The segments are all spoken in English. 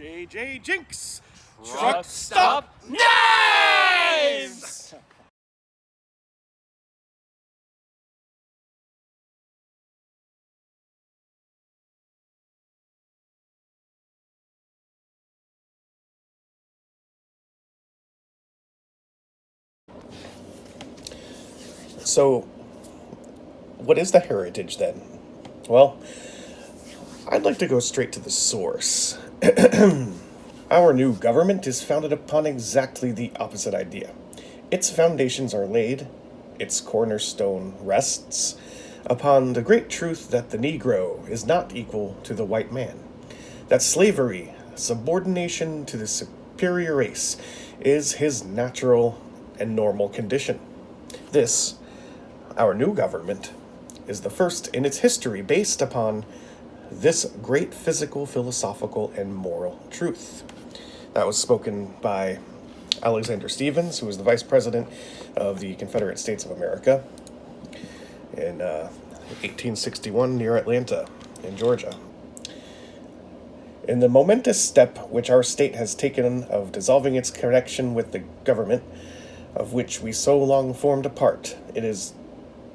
JJ Jinx! Truck Stop Knives! So, what is the heritage then? Well, I'd like to go straight to the source. Our new government is founded upon exactly the opposite idea. Its foundations are laid, its cornerstone rests, upon the great truth that the Negro is not equal to the white man, that slavery, subordination to the superior race, is his natural and normal condition. This, our new government, is the first in its history based upon this great physical, philosophical, and moral truth. That was spoken by Alexander Stephens, who was the Vice President of the Confederate States of America in 1861 near Atlanta in Georgia. In the momentous step which our state has taken of dissolving its connection with the government, of which we so long formed a part, it is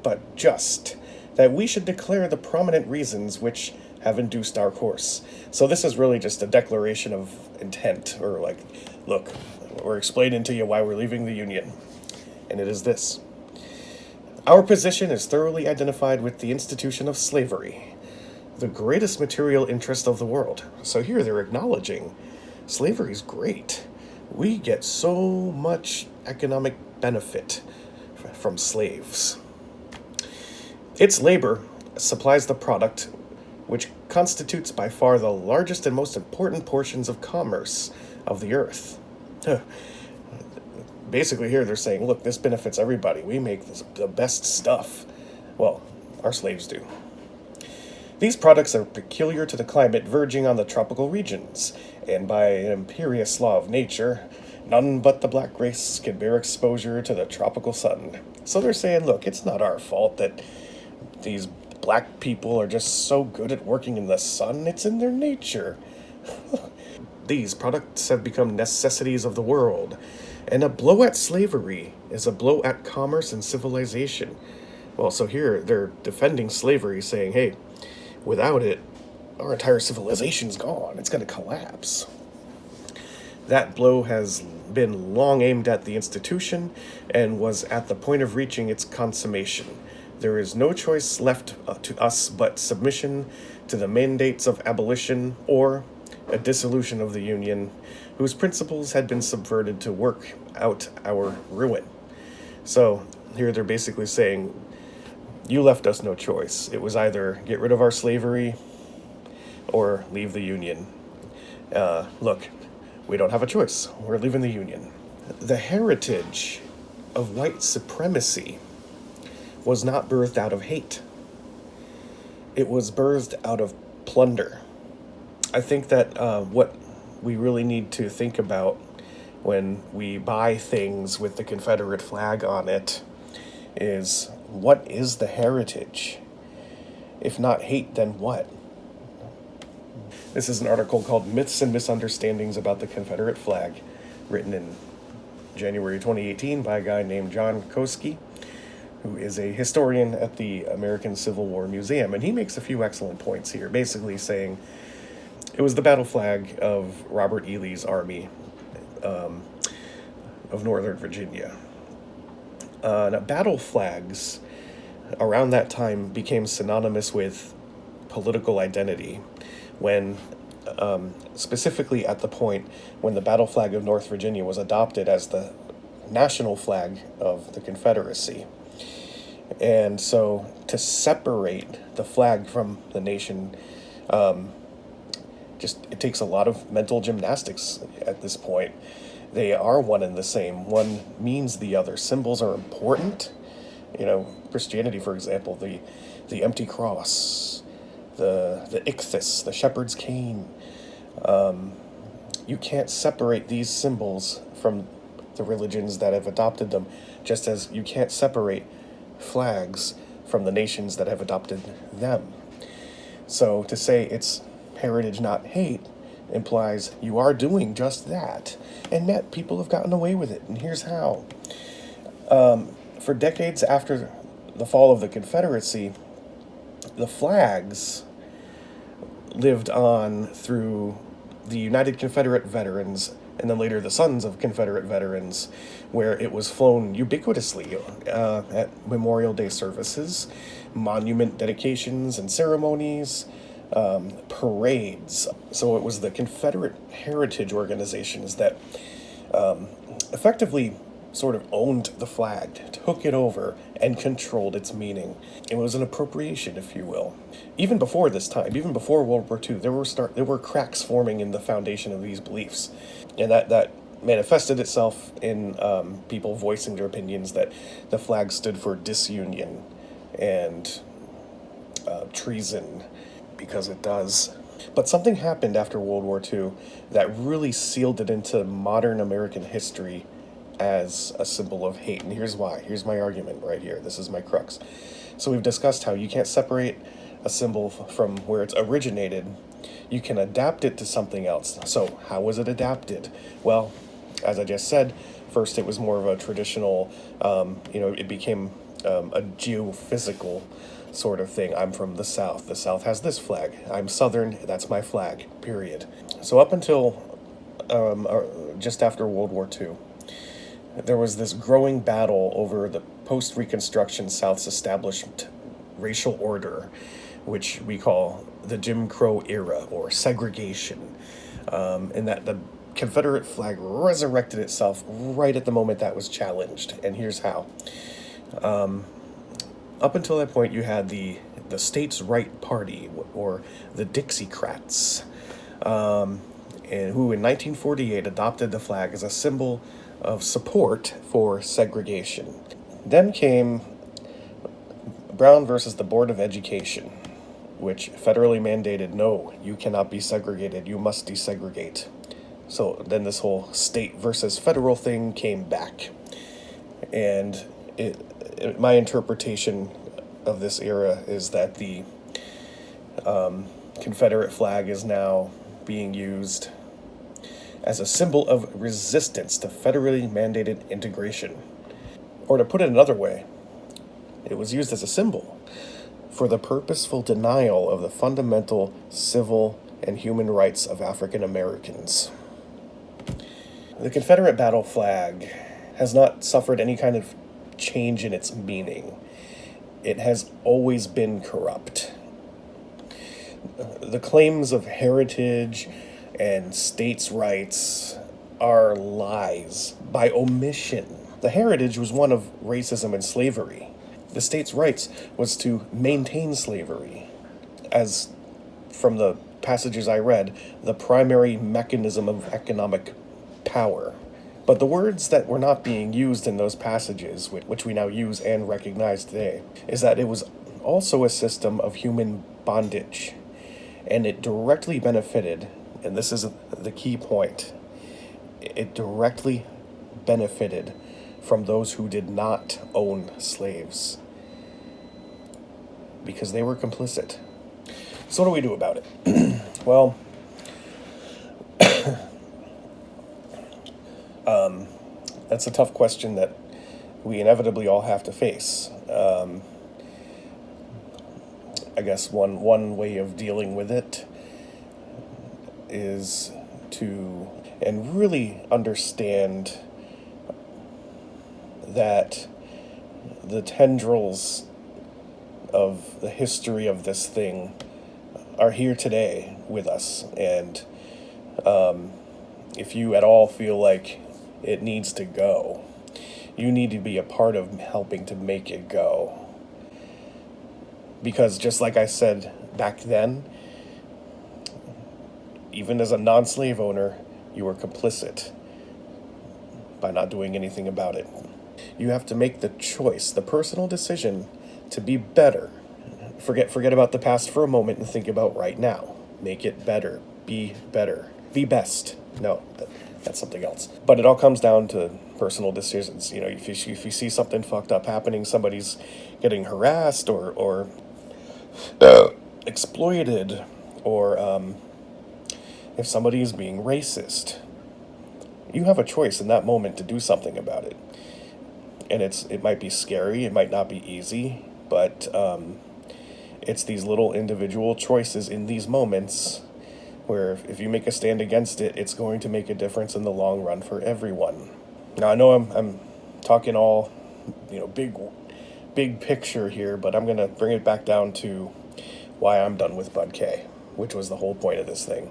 but just that we should declare the prominent reasons which have induced our course. So this is really just a declaration of intent, or like, look, we're explaining to you why we're leaving the Union. And it is this. Our position is thoroughly identified with the institution of slavery, the greatest material interest of the world. So here they're acknowledging slavery is great. We get so much economic benefit from slaves. Its labor supplies the product which constitutes by far the largest and most important portions of commerce of the earth. Basically here they're saying, look, this benefits everybody. We make the best stuff. Well, our slaves do. These products are peculiar to the climate verging on the tropical regions, and by an imperious law of nature, none but the black race can bear exposure to the tropical sun. So they're saying, look, it's not our fault that these black people are just so good at working in the sun. It's in their nature. These products have become necessities of the world, and a blow at slavery is a blow at commerce and civilization. Well, so here they're defending slavery, saying, hey, without it, our entire civilization's gone. It's going to collapse. That blow has been long aimed at the institution and was at the point of reaching its consummation. There is no choice left to us but submission to the mandates of abolition or a dissolution of the Union, whose principles had been subverted to work out our ruin. So here they're basically saying, you left us no choice. It was either get rid of our slavery or leave the Union. Look, we don't have a choice. We're leaving the Union. The heritage of white supremacy was not birthed out of hate. It was birthed out of plunder. I think that what we really need to think about when we buy things with the Confederate flag on it is, what is the heritage? If not hate, then what? This is an article called Myths and Misunderstandings About the Confederate Flag, written in January 2018 by a guy named John Koski, who is a historian at the American Civil War Museum. And he makes a few excellent points here, basically saying it was the battle flag of Robert E. Lee's army of Northern Virginia. Now, battle flags around that time became synonymous with political identity when, specifically at the point when the battle flag of North Virginia was adopted as the national flag of the Confederacy. And so to separate the flag from the nation, it takes a lot of mental gymnastics at this point. They are one and the same. One means the other. Symbols are important. Christianity, for example, the empty cross, the ichthys, the shepherd's cane. You can't separate these symbols from the religions that have adopted them, just as you can't separate flags from the nations that have adopted them. So to say it's heritage, not hate, implies you are doing just that. And yet, people have gotten away with it, and here's how. For decades after the fall of the Confederacy, the flags lived on through the United Confederate Veterans and then later the Sons of Confederate Veterans, where it was flown ubiquitously at Memorial Day services, monument dedications and ceremonies, parades. So it was the Confederate heritage organizations that effectively sort of owned the flag, took it over, and controlled its meaning. It was an appropriation, if you will. Even before this time, even before World War II, there were cracks forming in the foundation of these beliefs, and that manifested itself in people voicing their opinions that the flag stood for disunion and treason, because it does. But something happened after World War II that really sealed it into modern American history as a symbol of hate. And here's why. Here's my argument right here. This is my crux. So we've discussed how you can't separate a symbol from where it's originated. You can adapt it to something else. So how was it adapted? Well, as I just said, first it was more of a traditional, it became a geophysical sort of thing. I'm from the South. The South has this flag. I'm Southern. That's my flag, period. So up until just after World War II, there was this growing battle over the post-Reconstruction South's established racial order, which we call the Jim Crow era, or segregation, and that the Confederate flag resurrected itself right at the moment that was challenged. And here's how. Up until that point, you had the States' Right Party, or the Dixiecrats, and who in 1948 adopted the flag as a symbol of support for segregation. Then came Brown versus the Board of Education, which federally mandated, no, you cannot be segregated, you must desegregate. So then this whole state versus federal thing came back. And my interpretation of this era is that the Confederate flag is now being used as a symbol of resistance to federally mandated integration. Or to put it another way, it was used as a symbol for the purposeful denial of the fundamental civil and human rights of African Americans. The Confederate battle flag has not suffered any kind of change in its meaning. It has always been corrupt. The claims of heritage and states' rights are lies by omission. The heritage was one of racism and slavery. The states' rights was to maintain slavery, as from the passages I read, the primary mechanism of economic power. But the words that were not being used in those passages, which we now use and recognize today, is that it was also a system of human bondage, and it directly benefited, and this is the key point, it directly benefited from those who did not own slaves, because they were complicit. So what do we do about it? Well, that's a tough question that we inevitably all have to face. I guess one way of dealing with it is to and really understand that the tendrils of the history of this thing are here today with us, and if you at all feel like it needs to go, you need to be a part of helping to make it go. Because just like I said back then, even as a non-slave owner, you were complicit by not doing anything about it. You have to make the choice, the personal decision to be better. Forget about the past for a moment and think about right now. Make it better. Be better. Be best. No, that's something else. But it all comes down to personal decisions. You know, if you see something fucked up happening, somebody's getting harassed or exploited, or if somebody is being racist. You have a choice in that moment to do something about it. And it might be scary, it might not be easy, but it's these little individual choices in these moments where if you make a stand against it, it's going to make a difference in the long run for everyone. Now I know I'm talking all, big picture here, but I'm gonna bring it back down to why I'm done with BudK, which was the whole point of this thing.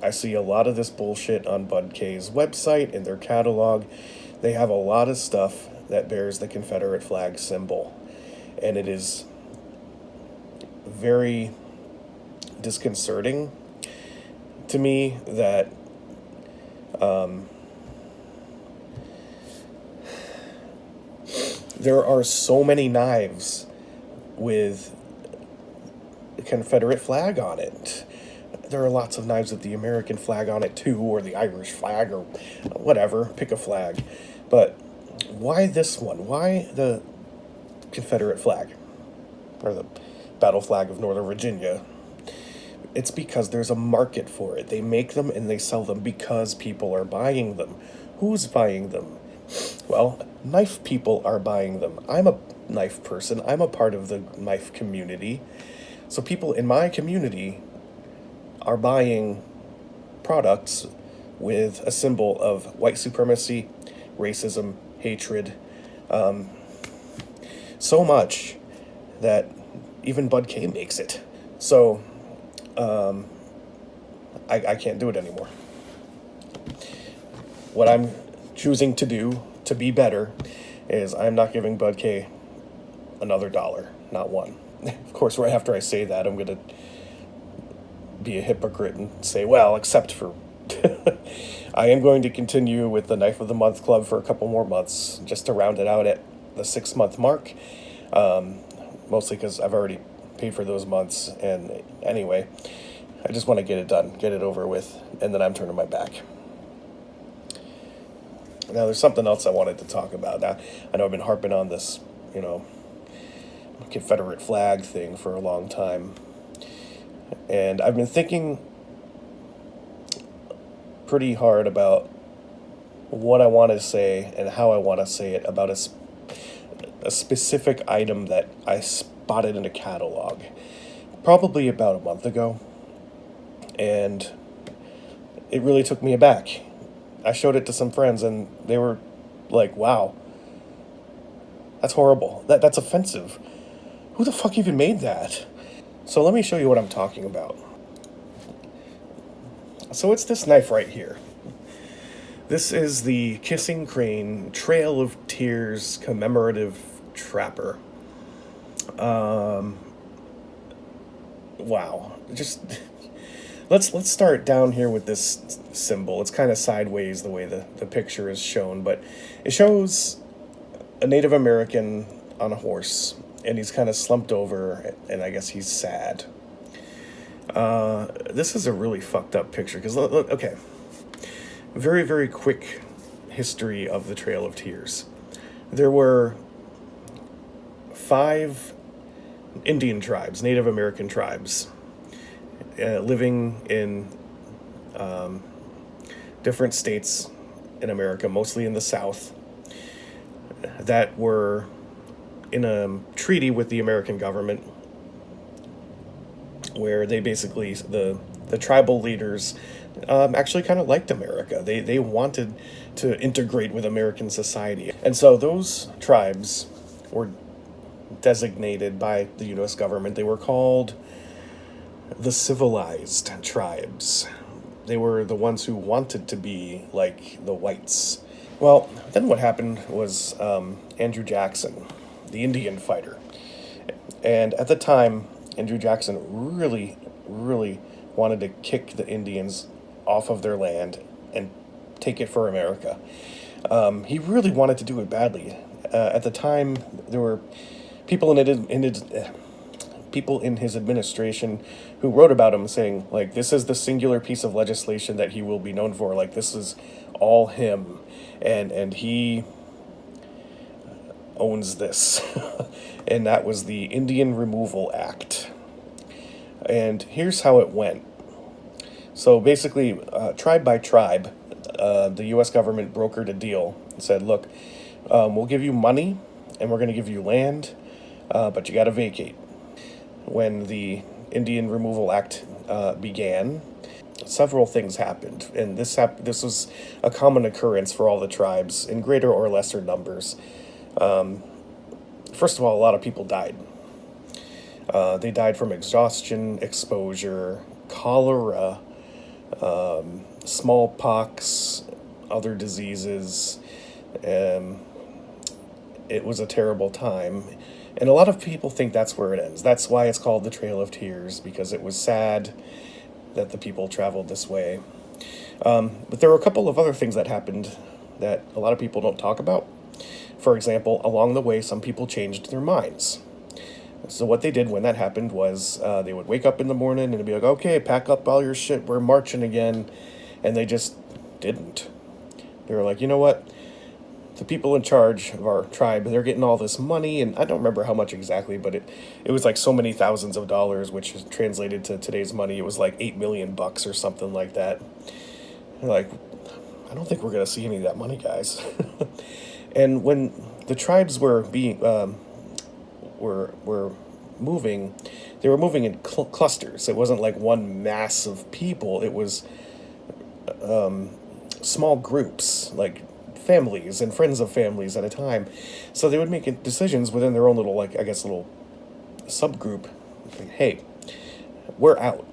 I see a lot of this bullshit on BudK's website, in their catalog. They have a lot of stuff that bears the Confederate flag symbol, and it is very disconcerting to me that there are so many knives with the Confederate flag on it. There are lots of knives with the American flag on it too, or the Irish flag, or whatever, pick a flag. But why this one? Why the Confederate flag? Or the battle flag of Northern Virginia? It's because there's a market for it. They make them and they sell them because people are buying them. Who's buying them? Well, knife people are buying them. I'm a knife person. I'm a part of the knife community. So people in my community are buying products with a symbol of white supremacy, racism, hatred, so much that even BudK makes it. So I can't do it anymore. What I'm choosing to do to be better is I'm not giving BudK another dollar, not one. Of course, right after I say that, I'm going to be a hypocrite and say, well, except for I am going to continue with the Knife of the Month Club for a couple more months, just to round it out at the 6-month mark, mostly because I've already paid for those months, and anyway, I just want to get it done, get it over with, and then I'm turning my back. Now, there's something else I wanted to talk about. Now, I know I've been harping on this, Confederate flag thing for a long time, and I've been thinking pretty hard about what I want to say and how I want to say it about a specific item that I spotted in a catalog probably about a month ago, and it really took me aback. I showed it to some friends and they were like, wow, that's horrible. That's offensive. Who the fuck even made that? So let me show you what I'm talking about. So it's this knife right here. This is the Kissing Crane Trail of Tears commemorative trapper. Wow. Just let's start down here with this symbol. It's kind of sideways the way the picture is shown, but it shows a Native American on a horse, and he's kind of slumped over, and I guess he's sad. This is a really fucked up picture, because look, okay. Very, very quick history of the Trail of Tears. There were 5 Indian tribes, Native American tribes, living in different states in America, mostly in the South, that were in a treaty with the American government, where they basically, the tribal leaders actually kind of liked America. They wanted to integrate with American society. And so those tribes were designated by the U.S. government. They were called the civilized tribes. They were the ones who wanted to be like the whites. Well, then what happened was Andrew Jackson, the Indian fighter. And at the time, Andrew Jackson really, really wanted to kick the Indians off of their land and take it for America. He really wanted to do it badly. At the time, there were people people in his administration who wrote about him saying, like, this is the singular piece of legislation that he will be known for. Like, this is all him, and he owns this. And that was the Indian Removal Act. And here's how it went. So basically, tribe by tribe, the U.S. government brokered a deal and said, look, we'll give you money and we're going to give you land, but you got to vacate. When the Indian Removal Act began, several things happened, and this was a common occurrence for all the tribes in greater or lesser numbers. First of all, a lot of people died. They died from exhaustion, exposure, cholera, smallpox, other diseases. It was a terrible time. And a lot of people think that's where it ends. That's why it's called the Trail of Tears, because it was sad that the people traveled this way. But there were a couple of other things that happened that a lot of people don't talk about. For example, along the way, some people changed their minds. So what they did when that happened was they would wake up in the morning and be like, okay, pack up all your shit, we're marching again. And they just didn't. They were like, you know what? The people in charge of our tribe, they're getting all this money, and I don't remember how much exactly, but it was like so many thousands of dollars, which is translated to today's money, it was like $8 million or something like that. They're like, I don't think we're going to see any of that money, guys. And when the tribes were being were moving, they were moving in clusters. It wasn't like one mass of people. It was small groups, like families and friends of families at a time. So they would make decisions within their own little, like, I guess, little subgroup. Like, hey, we're out.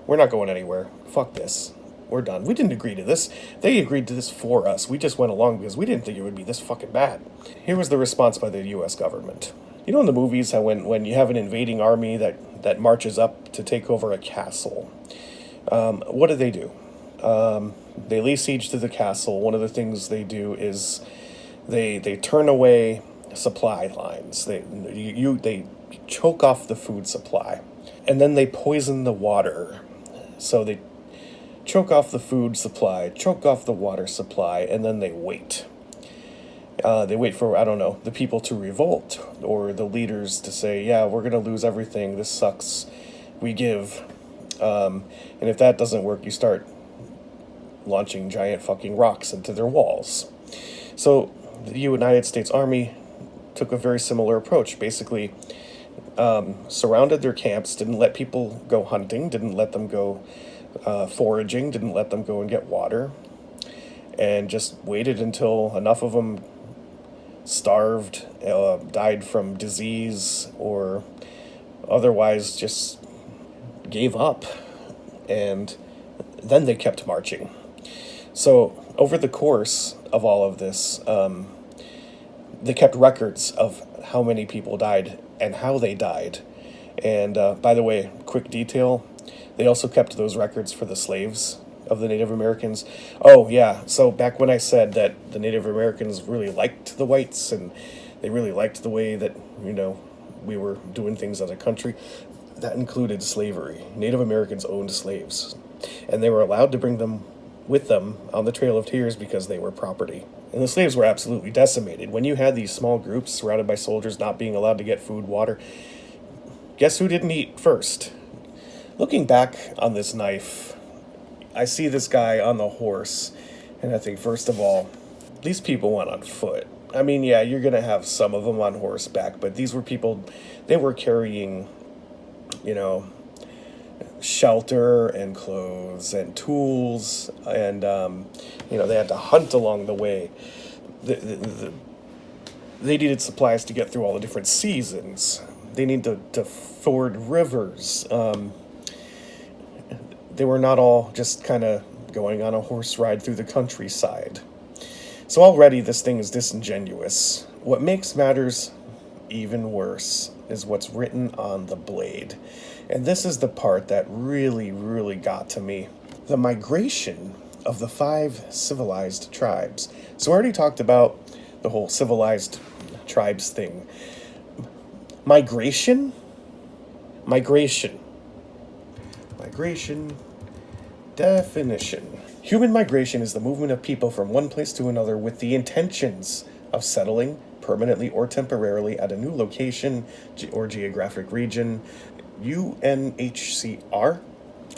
We're not going anywhere. Fuck this. We're done. We didn't agree to this. They agreed to this for us. We just went along because we didn't think it would be this fucking bad. Here was the response by the U.S. government. You know in the movies how when you have an invading army that marches up to take over a castle, what do? They lay siege to the castle. One of the things they do is they turn away supply lines. They choke off the food supply, and then they poison the water. So they choke off the food supply, choke off the water supply, and then they wait. They wait for, I don't know, the people to revolt, or the leaders to say, yeah, we're going to lose everything, this sucks, we give. And if that doesn't work, you start launching giant fucking rocks into their walls. So the United States Army took a very similar approach. Basically, surrounded their camps, didn't let people go hunting, didn't let them go foraging, didn't let them go and get water, and just waited until enough of them starved, died from disease, or otherwise just gave up. And then they kept marching. So over the course of all of this, they kept records of how many people died and how they died. And by the way, quick detail, they also kept those records for the slaves of the Native Americans. Oh, yeah, so back when I said that the Native Americans really liked the whites and they really liked the way that, we were doing things as a country, that included slavery. Native Americans owned slaves, and they were allowed to bring them with them on the Trail of Tears because they were property. And the slaves were absolutely decimated. When you had these small groups surrounded by soldiers not being allowed to get food, water, guess who didn't eat first? Looking back on this knife, I see this guy on the horse, and I think, first of all, these people went on foot. I mean, yeah, you're going to have some of them on horseback, but these were people, they were carrying, shelter and clothes and tools, and, they had to hunt along the way. They needed supplies to get through all the different seasons. They needed to ford rivers. They were not all just kind of going on a horse ride through the countryside. So already this thing is disingenuous. What makes matters even worse is what's written on the blade. And this is the part that really, really got to me. The migration of the 5 civilized tribes. So I already talked about the whole civilized tribes thing. Migration definition. Human migration is the movement of people from one place to another with the intentions of settling permanently or temporarily at a new location or geographic region. UNHCR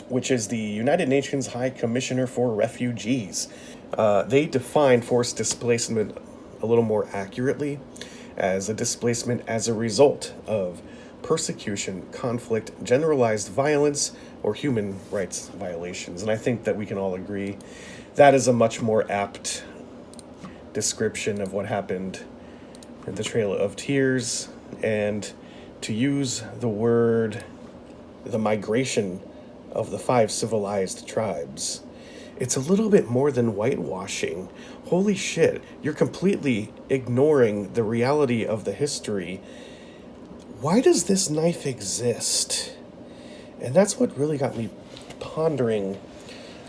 which is the United Nations High Commissioner for Refugees. They define forced displacement a little more accurately as a displacement as a result of persecution, conflict, generalized violence, or human rights violations. And I think that we can all agree that is a much more apt description of what happened in the Trail of Tears. And to use the word, the migration of the 5 civilized tribes, it's a little bit more than whitewashing. Holy shit, you're completely ignoring the reality of the history. Why does this knife exist? And that's what really got me pondering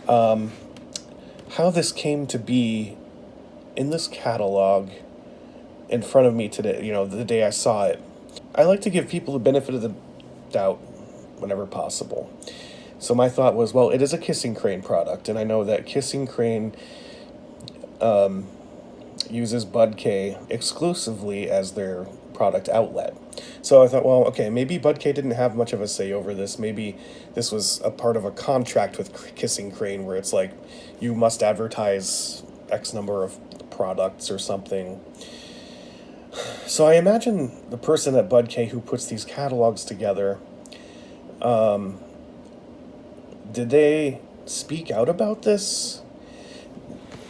how this came to be in this catalog in front of me today, the day I saw it. I like to give people the benefit of the doubt whenever possible. So my thought was, well, it is a Kissing Crane product, and I know that Kissing Crane uses BudK exclusively as their product outlet. So I thought, well, okay, maybe BudK didn't have much of a say over this. Maybe this was a part of a contract with Kissing Crane where it's like, you must advertise X number of products or something. So I imagine the person at BudK who puts these catalogs together, did they speak out about this?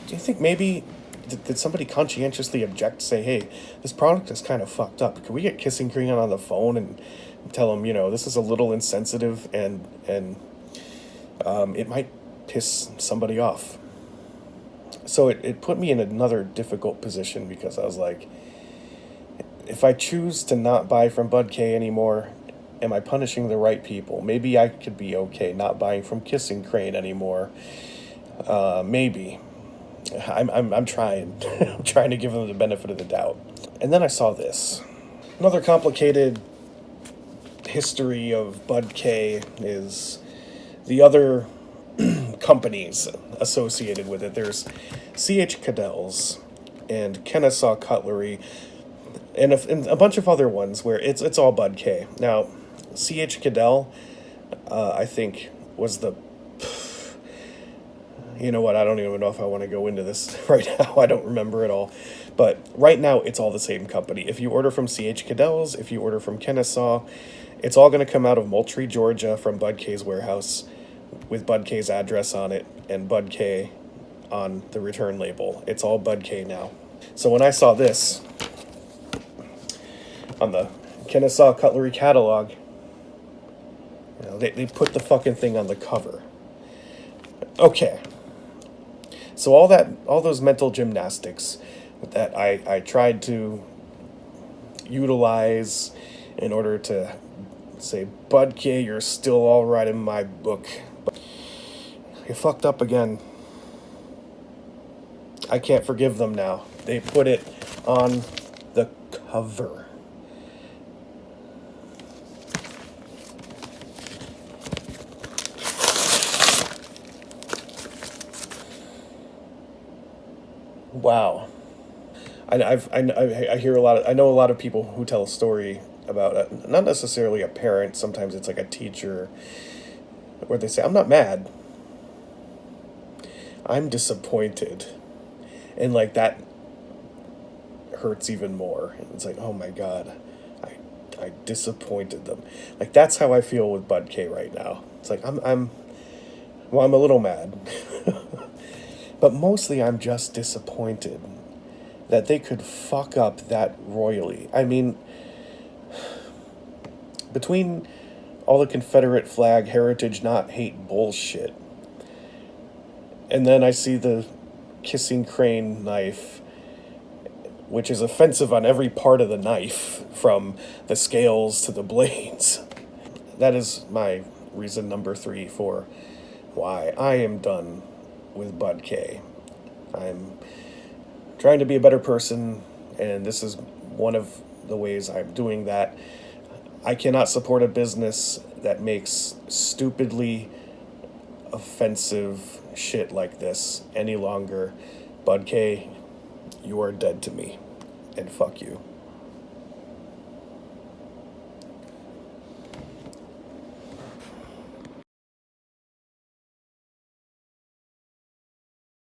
Do you think maybe, did somebody conscientiously object, say, hey, this product is kind of fucked up. Can we get Kissing Crane on the phone and tell them, this is a little insensitive and it might piss somebody off? So it put me in another difficult position because I was like, if I choose to not buy from BudK anymore, am I punishing the right people? Maybe I could be okay not buying from Kissing Crane anymore. Maybe. I'm trying. I'm trying to give them the benefit of the doubt. And then I saw this. Another complicated history of BudK is the other companies associated with it. There's C.H. Cadell's and Kennesaw Cutlery and a bunch of other ones where it's all BudK. Now, C.H. Cadell, I think, was the... You know what, I don't even know if I want to go into this right now. I don't remember it all. But right now, it's all the same company. If you order from C.H. Cadell's, if you order from Kennesaw, it's all going to come out of Moultrie, Georgia, from BudK's warehouse with BudK's address on it and BudK on the return label. It's all BudK now. So when I saw this on the Kennesaw Cutlery catalog, they put the fucking thing on the cover. Okay. So all those mental gymnastics that I tried to utilize in order to say, BudK, you're still all right in my book. But you fucked up again. I can't forgive them now. They put it on the cover. Wow. I hear a lot of, I know a lot of people who tell a story about, not necessarily a parent, sometimes it's like a teacher, where they say, I'm not mad, I'm disappointed. And like that hurts even more. It's like, oh my God, I disappointed them. Like that's how I feel with BudK right now. It's like I'm a little mad. But mostly I'm just disappointed that they could fuck up that royally. I mean, between all the Confederate flag, heritage, not hate bullshit, and then I see the Kissing Crane knife, which is offensive on every part of the knife, from the scales to the blades. That is my reason number 3 for why I am done with BudK. I'm trying to be a better person, and this is one of the ways I'm doing that. I cannot support a business that makes stupidly offensive shit like this any longer. BudK, you are dead to me, and fuck you.